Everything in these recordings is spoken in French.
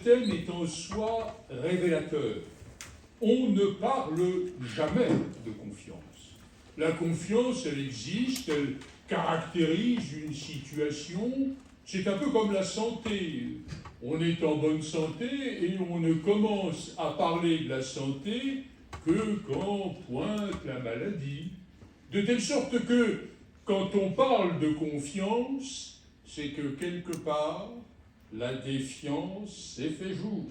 thème est en soi révélateur. On ne parle jamais de confiance. La confiance, elle existe, elle caractérise une situation. C'est un peu comme la santé. On est en bonne santé et on ne commence à parler de la santé que quand pointe la maladie. De telle sorte que, quand on parle de confiance, c'est que quelque part, la défiance s'est fait jour.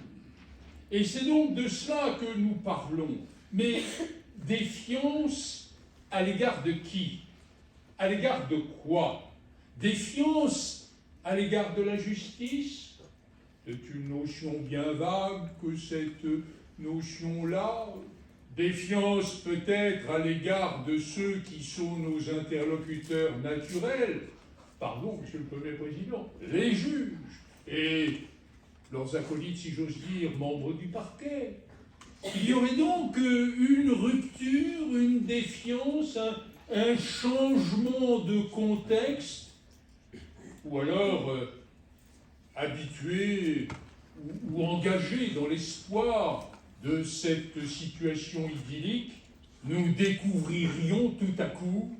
Et c'est donc de cela que nous parlons. Mais défiance à l'égard de qui? À l'égard de quoi? Défiance à l'égard de la justice? C'est une notion bien vague que cette notion-là. Défiance peut-être à l'égard de ceux qui sont nos interlocuteurs naturels. Pardon, Monsieur le Premier Président, les juges et leurs acolytes, si j'ose dire, membres du parquet. Il y aurait donc une rupture, une défiance, un changement de contexte, ou alors habitué ou engagé dans l'espoir de cette situation idyllique, nous découvririons tout à coup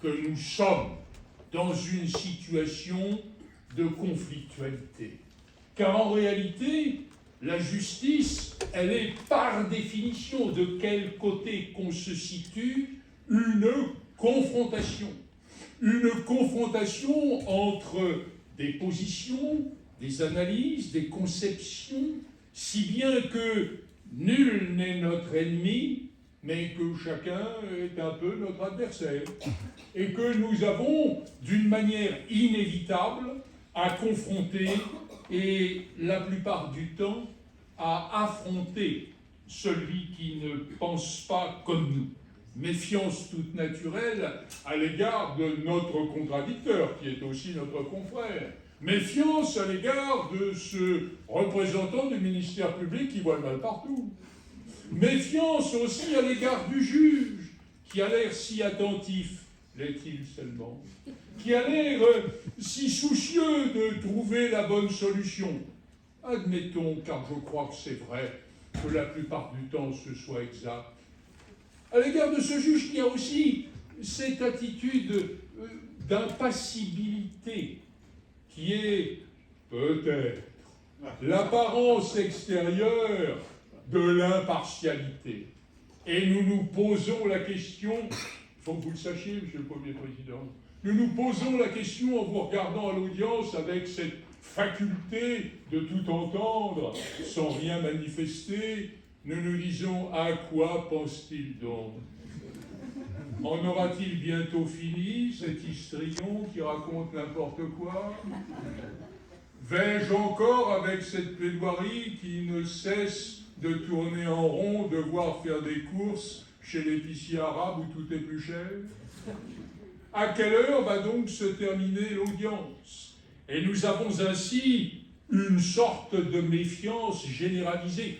que nous sommes dans une situation de conflictualité. Car en réalité, la justice, elle est par définition, de quel côté qu'on se situe, une confrontation. Une confrontation entre des positions, des analyses, des conceptions, si bien que nul n'est notre ennemi, mais que chacun est un peu notre adversaire. Et que nous avons, d'une manière inévitable, à confronter et la plupart du temps à affronter celui qui ne pense pas comme nous. Méfiance toute naturelle à l'égard de notre contradicteur, qui est aussi notre confrère. Méfiance à l'égard de ce représentant du ministère public qui voit le mal partout. Méfiance aussi à l'égard du juge, qui a l'air si attentif, l'est-il seulement, qui a l'air si soucieux de trouver la bonne solution. Admettons, car je crois que c'est vrai, que la plupart du temps ce soit exact. À l'égard de ce juge qui a aussi cette attitude d'impassibilité, qui est peut-être l'apparence extérieure de l'impartialité. Et nous nous posons la question, il faut que vous le sachiez, Monsieur le Premier Président, nous nous posons la question en vous regardant à l'audience avec cette faculté de tout entendre sans rien manifester. Nous nous disons, à quoi pense-t-il donc? En aura-t-il bientôt fini, cet histrion qui raconte n'importe quoi? Vais-je encore, avec cette plaidoirie qui ne cesse de tourner en rond, devoir faire des courses chez l'épicier arabe où tout est plus cher? À quelle heure va donc se terminer l'audience? Et nous avons ainsi une sorte de méfiance généralisée.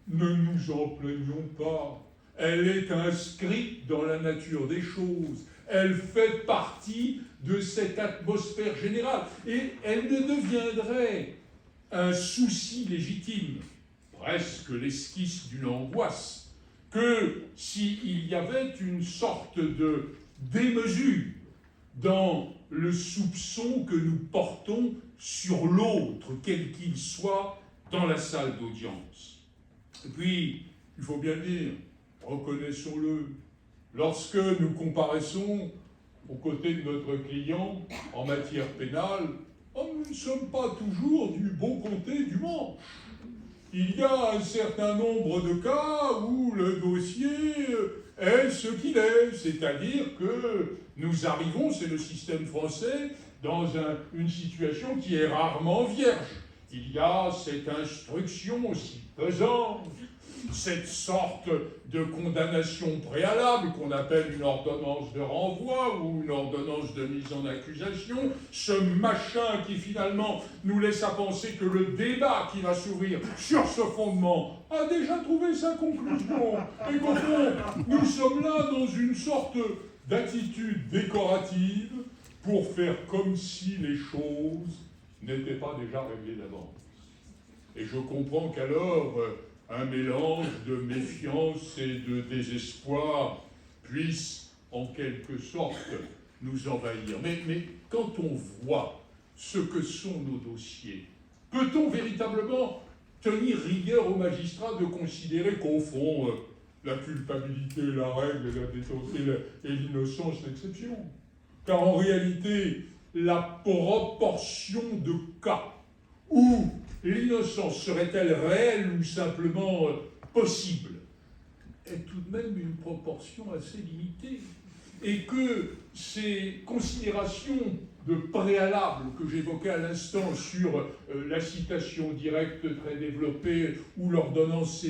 Ne nous en plaignons pas. Elle est inscrite dans la nature des choses. Elle fait partie de cette atmosphère générale. Et elle ne deviendrait un souci légitime, presque l'esquisse d'une angoisse, que s'il y avait une sorte de démesure dans le soupçon que nous portons sur l'autre, quel qu'il soit, dans la salle d'audience. Et puis, il faut bien le dire, reconnaissons-le, lorsque nous comparaissons aux côtés de notre client en matière pénale, nous ne sommes pas toujours du bon côté du manche. Il y a un certain nombre de cas où le dossier est ce qu'il est, c'est-à-dire que nous arrivons, c'est le système français, dans une situation qui est rarement vierge. Il y a cette instruction aussi pesante, cette sorte de condamnation préalable qu'on appelle une ordonnance de renvoi ou une ordonnance de mise en accusation, ce machin qui finalement nous laisse à penser que le débat qui va s'ouvrir sur ce fondement a déjà trouvé sa conclusion et qu'au fond, nous sommes là dans une sorte d'attitude décorative pour faire comme si les choses n'étaient pas déjà réglées d'avance. Et je comprends qu'alors un mélange de méfiance et de désespoir puisse en quelque sorte nous envahir. Mais quand on voit ce que sont nos dossiers, peut-on véritablement tenir rigueur aux magistrats de considérer qu'au fond, la culpabilité est la règle et l'innocence l'exception? Car en réalité, la proportion de cas où l'innocence serait-elle réelle ou simplement possible est tout de même une proportion assez limitée. Et que ces considérations de préalable que j'évoquais à l'instant sur la citation directe très développée ou l'ordonnance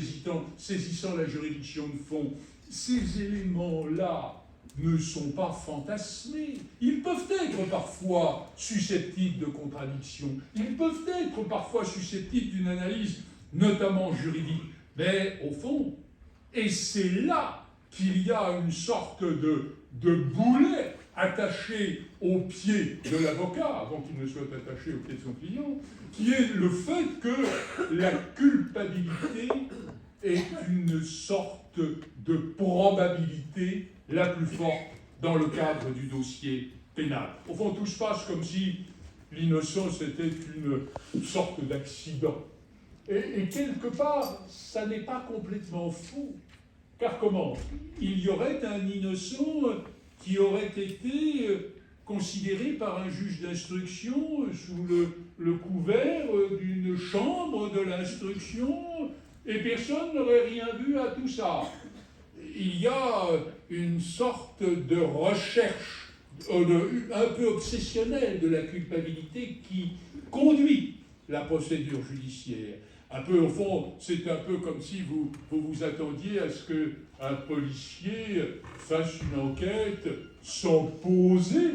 saisissant la juridiction de fond, ces éléments-là ne sont pas fantasmés. Ils peuvent être parfois susceptibles de contradiction, ils peuvent être parfois susceptibles d'une analyse, notamment juridique, mais au fond, et c'est là qu'il y a une sorte de boulet attaché au pied de l'avocat, avant qu'il ne soit attaché au pied de son client, qui est le fait que la culpabilité est une sorte de probabilité la plus forte dans le cadre du dossier pénal. Au fond, tout se passe comme si l'innocence était une sorte d'accident. Et quelque part, ça n'est pas complètement faux. Car comment? Il y aurait un innocent qui aurait été considéré par un juge d'instruction sous le couvert d'une chambre de l'instruction, et personne n'aurait rien vu à tout ça. Il y a une sorte de recherche un peu obsessionnelle de la culpabilité qui conduit la procédure judiciaire. Un peu, au fond, c'est un peu comme si vous attendiez à ce qu'un policier fasse une enquête sans poser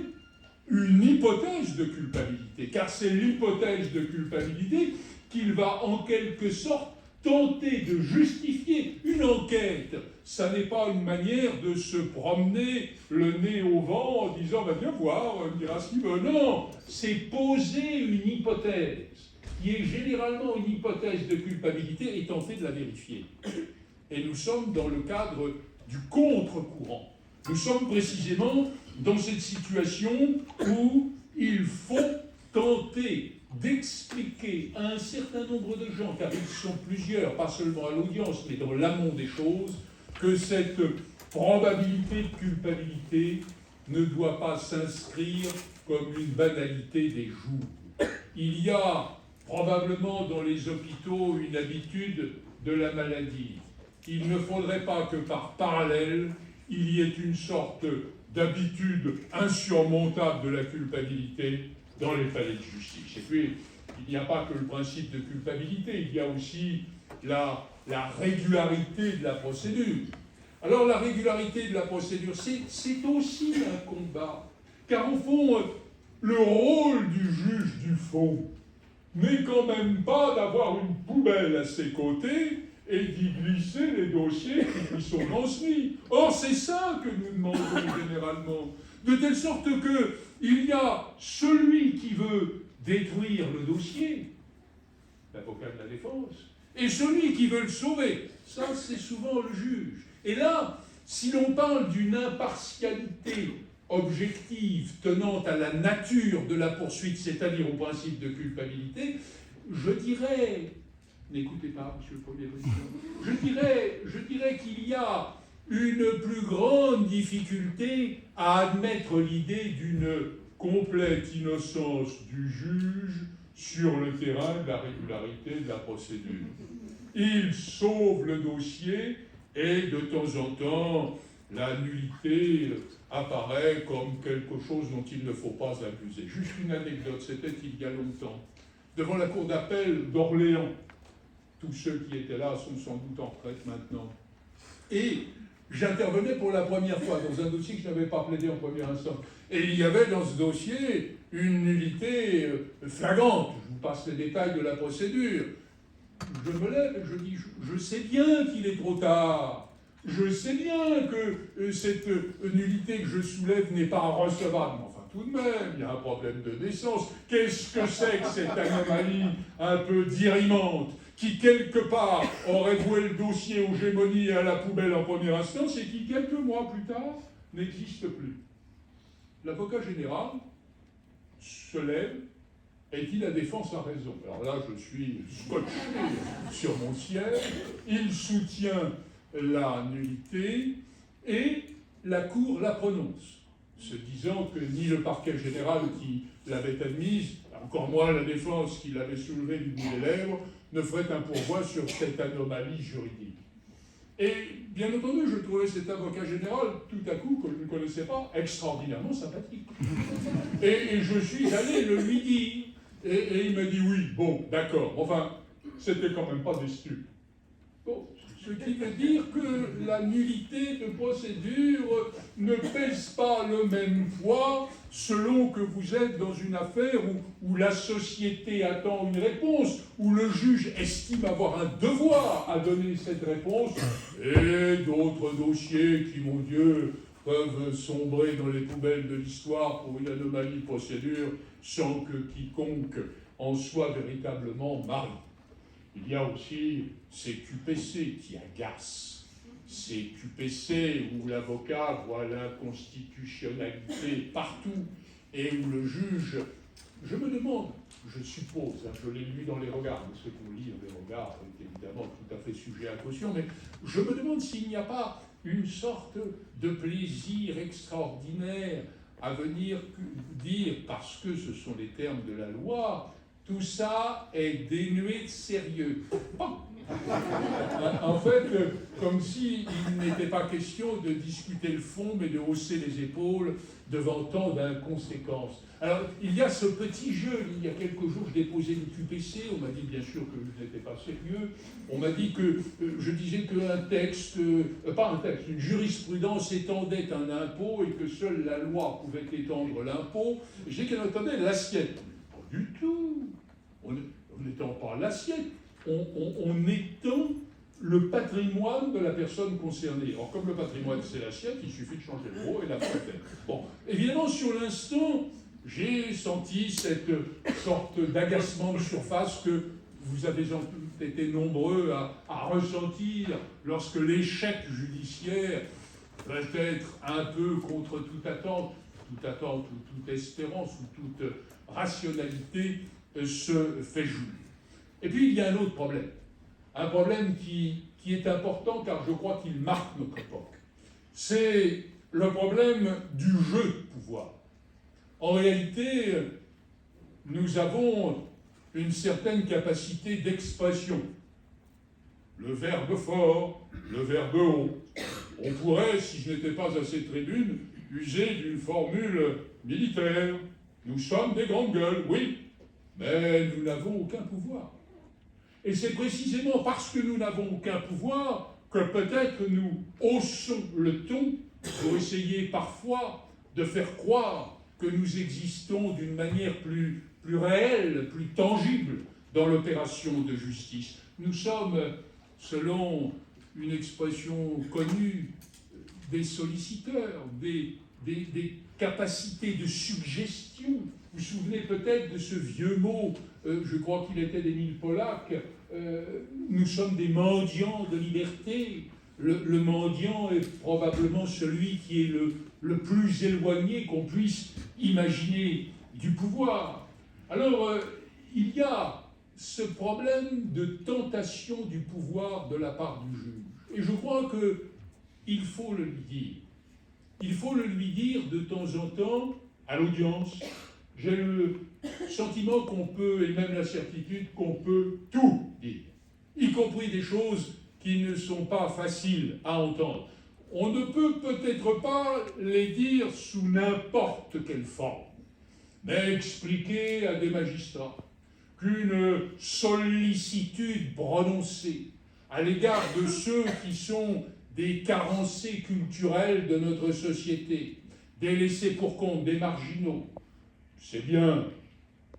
une hypothèse de culpabilité. Car c'est l'hypothèse de culpabilité qu'il va en quelque sorte tenter de justifier. Une enquête, ça n'est pas une manière de se promener le nez au vent en disant « viens voir, on dira ce qu'il veut ». Non, c'est poser une hypothèse qui est généralement une hypothèse de culpabilité et tenter de la vérifier. Et nous sommes dans le cadre du contre-courant. Nous sommes précisément dans cette situation où il faut tenter d'expliquer à un certain nombre de gens, car ils sont plusieurs, pas seulement à l'audience, mais dans l'amont des choses, que cette probabilité de culpabilité ne doit pas s'inscrire comme une banalité des jours. Il y a probablement dans les hôpitaux une habitude de la maladie. Il ne faudrait pas que par parallèle, il y ait une sorte d'habitude insurmontable de la culpabilité dans les palais de justice. Et puis, il n'y a pas que le principe de culpabilité, il y a aussi la régularité de la procédure. Alors la régularité de la procédure, c'est aussi un combat. Car au fond, le rôle du juge du fond n'est quand même pas d'avoir une poubelle à ses côtés et d'y glisser les dossiers qui lui sont transmis. Or, c'est ça que nous demandons généralement. De telle sorte qu'il y a celui qui veut détruire le dossier, l'avocat de la défense, et celui qui veut le sauver. Ça, c'est souvent le juge. Et là, si l'on parle d'une impartialité objective tenant à la nature de la poursuite, c'est-à-dire au principe de culpabilité, je dirais, n'écoutez pas, Monsieur le Premier Président, je dirais qu'il y a une plus grande difficulté à admettre l'idée d'une complète innocence du juge sur le terrain de la régularité de la procédure. Il sauve le dossier et de temps en temps, la nullité apparaît comme quelque chose dont il ne faut pas abuser. Juste une anecdote, c'était il y a longtemps, devant la cour d'appel d'Orléans. Tous ceux qui étaient là sont sans doute en retraite maintenant. Et j'intervenais pour la première fois dans un dossier que je n'avais pas plaidé en première instance. Et il y avait dans ce dossier une nullité flagrante. Je vous passe les détails de la procédure. Je me lève et je dis, je sais bien qu'il est trop tard. Je sais bien que cette nullité que je soulève n'est pas recevable. Enfin, tout de même, il y a un problème de naissance. Qu'est-ce que c'est que cette anomalie un peu dirimante qui, quelque part, aurait voué le dossier aux gémonies et à la poubelle en première instance et qui, quelques mois plus tard, n'existe plus? L'avocat général se lève et dit la défense a raison. Alors là, je suis scotché sur mon siège. Il soutient la nullité et la Cour la prononce, se disant que ni le parquet général qui l'avait admise, encore moins la défense qui l'avait soulevée du bout des lèvres, ne ferait un pourvoi sur cette anomalie juridique. Et bien entendu, je trouvais cet avocat général, tout à coup, que je ne connaissais pas, extraordinairement sympathique. Et je suis allé le lui dire. Et il m'a dit oui, bon, d'accord. Enfin, c'était quand même pas des stupes. Bon, ce qui veut dire que la nullité de procédure ne pèse pas le même poids selon que vous êtes dans une affaire où la société attend une réponse, où le juge estime avoir un devoir à donner cette réponse, et d'autres dossiers qui, mon Dieu, peuvent sombrer dans les poubelles de l'histoire pour une anomalie de procédure sans que quiconque en soit véritablement mari. Il y a aussi ces QPC qui agacent, ces QPC où l'avocat voit l'inconstitutionnalité partout et où le juge, je me demande, je suppose, je l'ai lu dans les regards, mais ce qu'on lit dans les regards est évidemment tout à fait sujet à caution, mais je me demande s'il n'y a pas une sorte de plaisir extraordinaire à venir dire, parce que ce sont les termes de la loi, tout ça est dénué de sérieux. En fait, comme s'il n'était pas question de discuter le fond, mais de hausser les épaules devant tant d'inconséquences. Alors, il y a ce petit jeu. Il y a quelques jours, je déposais une QPC. On m'a dit bien sûr que je n'étais pas sérieux. On m'a dit que je disais qu'un texte, pas un texte, une jurisprudence étendait un impôt et que seule la loi pouvait étendre l'impôt. J'ai dit qu'elle étendait l'assiette. Pas du tout. On n'étend pas l'assiette. On étend le patrimoine de la personne concernée. Or, comme le patrimoine, c'est l'assiette, il suffit de changer le mot et la prêter. Bon, évidemment, sur l'instant, j'ai senti cette sorte d'agacement de surface que vous avez été nombreux à ressentir lorsque l'échec judiciaire peut être un peu contre toute attente ou toute espérance ou toute rationalité se fait jour. Et puis, il y a un autre problème. Un problème qui est important car je crois qu'il marque notre époque. C'est le problème du jeu de pouvoir. En réalité, nous avons une certaine capacité d'expression. Le verbe fort, le verbe haut. On pourrait, si je n'étais pas à cette tribune, user d'une formule militaire. Nous sommes des grandes gueules, oui, mais nous n'avons aucun pouvoir. Et c'est précisément parce que nous n'avons aucun pouvoir que peut-être nous haussons le ton pour essayer parfois de faire croire que nous existons d'une manière plus réelle, plus tangible dans l'opération de justice. Nous sommes, selon une expression connue, des solliciteurs, des capacités de suggestion. Vous vous souvenez peut-être de ce vieux mot, je crois qu'il était d'Émile Polack, nous sommes des mendiants de liberté. Le mendiant est probablement celui qui est le plus éloigné qu'on puisse imaginer du pouvoir. Alors, il y a ce problème de tentation du pouvoir de la part du juge. Et je crois qu'il faut le lui dire. Il faut le lui dire de temps en temps à l'audience. J'ai le sentiment qu'on peut, et même la certitude qu'on peut tout dire, y compris des choses qui ne sont pas faciles à entendre. On ne peut peut-être pas les dire sous n'importe quelle forme, mais expliquer à des magistrats qu'une sollicitude prononcée à l'égard de ceux qui sont des carencés culturels de notre société, des laissés pour compte, des marginaux, c'est bien,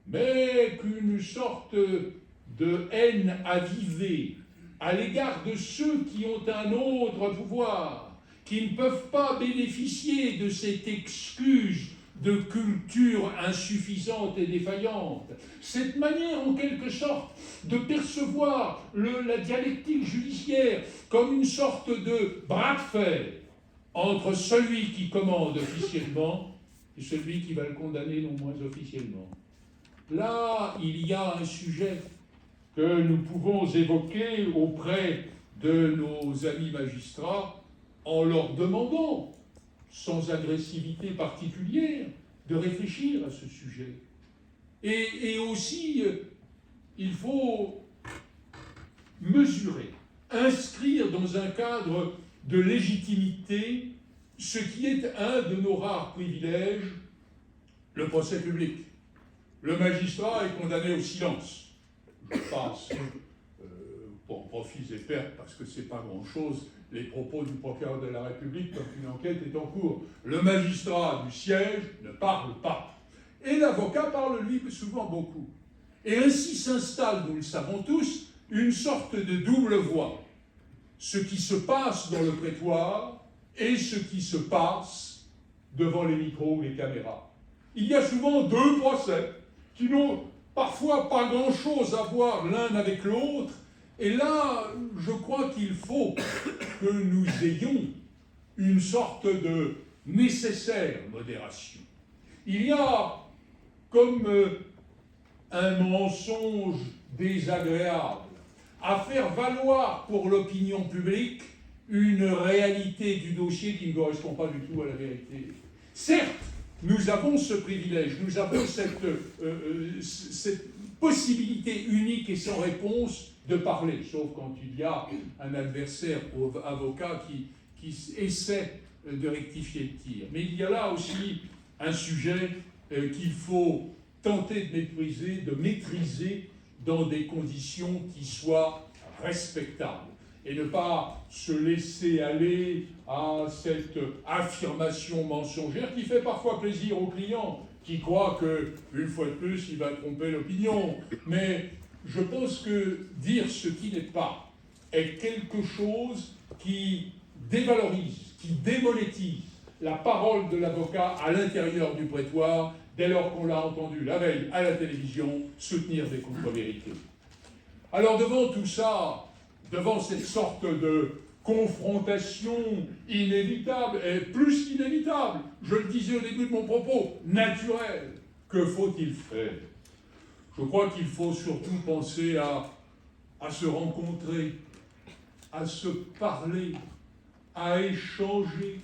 mais qu'une sorte de haine avivée à l'égard de ceux qui ont un autre pouvoir, qui ne peuvent pas bénéficier de cette excuse de culture insuffisante et défaillante. Cette manière, en quelque sorte, de percevoir la dialectique judiciaire comme une sorte de bras de fer entre celui qui commande officiellement et celui qui va le condamner non moins officiellement. Là, il y a un sujet que nous pouvons évoquer auprès de nos amis magistrats en leur demandant, sans agressivité particulière, de réfléchir à ce sujet. Et aussi, il faut mesurer, inscrire dans un cadre de légitimité ce qui est un de nos rares privilèges, le procès public. Le magistrat est condamné au silence. Je passe, pour profits et pertes, parce que c'est pas grand-chose, les propos du procureur de la République quand une enquête est en cours. Le magistrat du siège ne parle pas. Et l'avocat parle, lui, souvent beaucoup. Et ainsi s'installe, nous le savons tous, une sorte de double voix. Ce qui se passe dans le prétoire et ce qui se passe devant les micros ou les caméras. Il y a souvent deux procès qui n'ont parfois pas grand-chose à voir l'un avec l'autre. Et là, je crois qu'il faut que nous ayons une sorte de nécessaire modération. Il y a comme un mensonge désagréable à faire valoir pour l'opinion publique une réalité du dossier qui ne correspond pas du tout à la vérité. Certes, nous avons ce privilège, nous avons cette possibilité unique et sans réponse de parler, sauf quand il y a un adversaire avocat qui essaie de rectifier le tir. Mais il y a là aussi un sujet qu'il faut tenter de maîtriser dans des conditions qui soient respectables et ne pas se laisser aller à cette affirmation mensongère qui fait parfois plaisir aux clients, qui croient qu'une fois de plus, il va tromper l'opinion. Mais je pense que dire ce qui n'est pas est quelque chose qui dévalorise, qui démonétise la parole de l'avocat à l'intérieur du prétoire, dès lors qu'on l'a entendu la veille à la télévision soutenir des contre-vérités. Alors devant tout ça, devant cette sorte de confrontation inévitable, et plus qu'inévitable, je le disais au début de mon propos, naturelle, que faut-il faire? Je crois qu'il faut surtout penser à se rencontrer, à se parler, à échanger.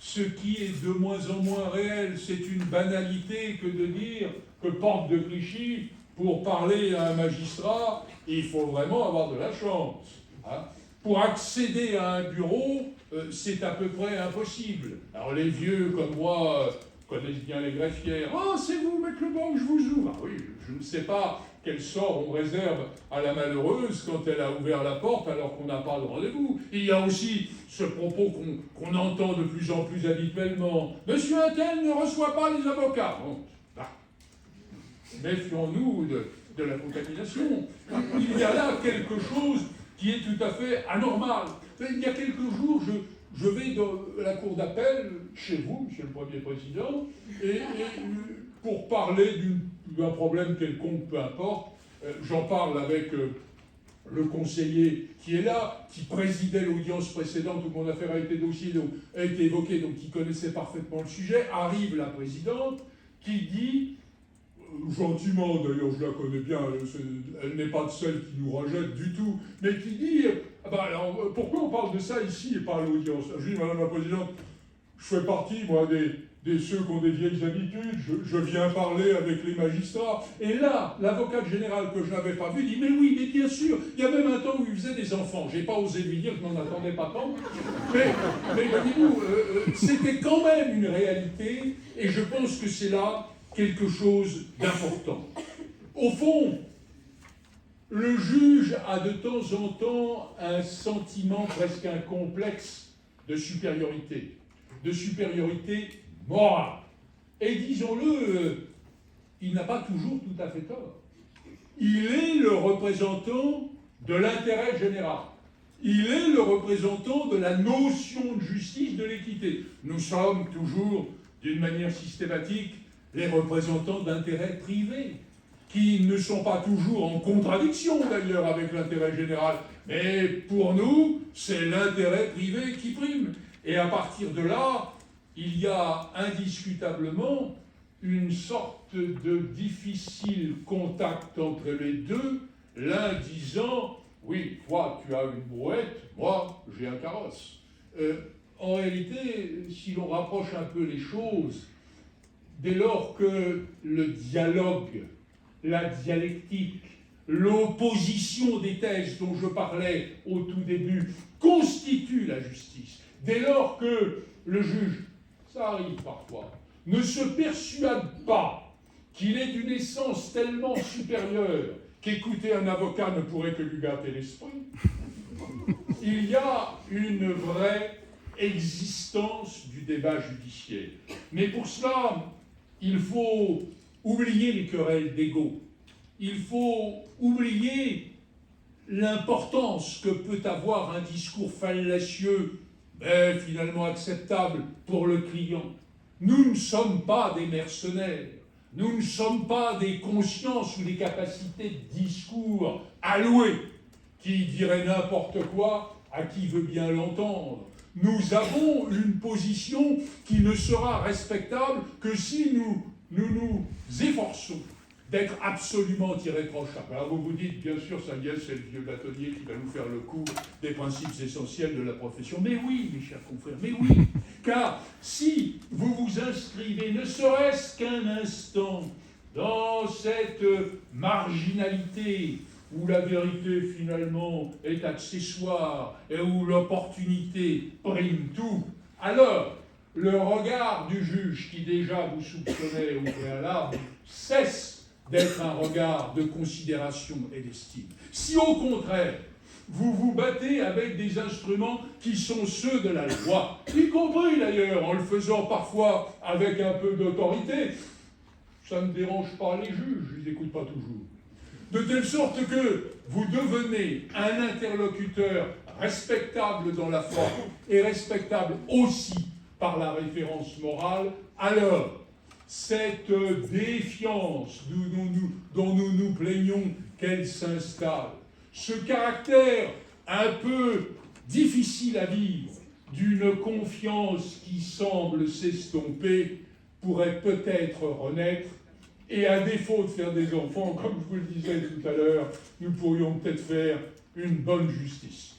Ce qui est de moins en moins réel, c'est une banalité que de dire que porte de Clichy, pour parler à un magistrat, il faut vraiment avoir de la chance. Hein. Pour accéder à un bureau, c'est à peu près impossible. Alors les vieux comme moi connaissent bien les greffières. « Ah, c'est vous, maître Leblanc, je vous ouvre. » Ah oui, je ne sais pas quel sort on réserve à la malheureuse quand elle a ouvert la porte alors qu'on n'a pas de rendez-vous. Il y a aussi ce propos qu'on entend de plus en plus habituellement. « Monsieur Untel ne reçoit pas les avocats. » Bon, méfions-nous de la contamination. Il y a là quelque chose qui est tout à fait anormal. Il y a quelques jours, je vais dans la cour d'appel, chez vous, monsieur le Premier Président, et pour parler d'un problème quelconque, peu importe, j'en parle avec le conseiller qui est là, qui présidait l'audience précédente où mon affaire a été évoquée, donc qui connaissait parfaitement le sujet. Arrive la présidente qui dit, gentiment d'ailleurs, je la connais bien, elle n'est pas de celle qui nous rejette du tout, mais qui dit alors, pourquoi on parle de ça ici et pas à l'audience? Je dis, madame la présidente, je fais partie, moi, des ceux qui ont des vieilles habitudes, je viens parler avec les magistrats. Et là, l'avocat général que je n'avais pas vu dit, mais oui, mais bien sûr, il y a même un temps où il faisait des enfants. J'ai pas osé lui dire, je n'en attendais pas tant. Mais voyez-vous, c'était quand même une réalité, et je pense que c'est là quelque chose d'important. Au fond, le juge a de temps en temps un sentiment presque un complexe de supériorité morale. Et disons-le, il n'a pas toujours tout à fait tort. Il est le représentant de l'intérêt général. Il est le représentant de la notion de justice, de l'équité. Nous sommes toujours, d'une manière systématique, les représentants d'intérêts privés, qui ne sont pas toujours en contradiction d'ailleurs avec l'intérêt général, mais pour nous, c'est l'intérêt privé qui prime. Et à partir de là, il y a indiscutablement une sorte de difficile contact entre les deux, l'un disant « Oui, toi, tu as une brouette, moi, j'ai un carrosse ». En réalité, si l'on rapproche un peu les choses, dès lors que le dialogue, la dialectique, l'opposition des thèses dont je parlais au tout début constitue la justice, dès lors que le juge, ça arrive parfois, ne se persuade pas qu'il est d'une essence tellement supérieure qu'écouter un avocat ne pourrait que lui gâter l'esprit, il y a une vraie existence du débat judiciaire. Mais pour cela, il faut oublier les querelles d'ego. Il faut oublier l'importance que peut avoir un discours fallacieux, mais finalement acceptable pour le client. Nous ne sommes pas des mercenaires. Nous ne sommes pas des consciences ou des capacités de discours allouées qui diraient n'importe quoi à qui veut bien l'entendre. Nous avons une position qui ne sera respectable que si nous efforçons d'être absolument irréprochables. Alors vous vous dites, bien sûr, Samuel, c'est le vieux bâtonnier qui va nous faire le cours des principes essentiels de la profession. Mais oui, mes chers confrères, mais oui. Car si vous vous inscrivez, ne serait-ce qu'un instant, dans cette marginalité où la vérité finalement est accessoire et où l'opportunité prime tout, alors le regard du juge qui déjà vous soupçonnait au préalable cesse d'être un regard de considération et d'estime. Si au contraire, vous vous battez avec des instruments qui sont ceux de la loi, y compris d'ailleurs en le faisant parfois avec un peu d'autorité, ça ne dérange pas les juges, je ne les écoute pas toujours. De telle sorte que vous devenez un interlocuteur respectable dans la forme et respectable aussi par la référence morale, alors cette défiance dont nous nous plaignons qu'elle s'installe, ce caractère un peu difficile à vivre d'une confiance qui semble s'estomper pourrait peut-être renaître, et à défaut de faire des enfants, comme je vous le disais tout à l'heure, nous pourrions peut-être faire une bonne justice.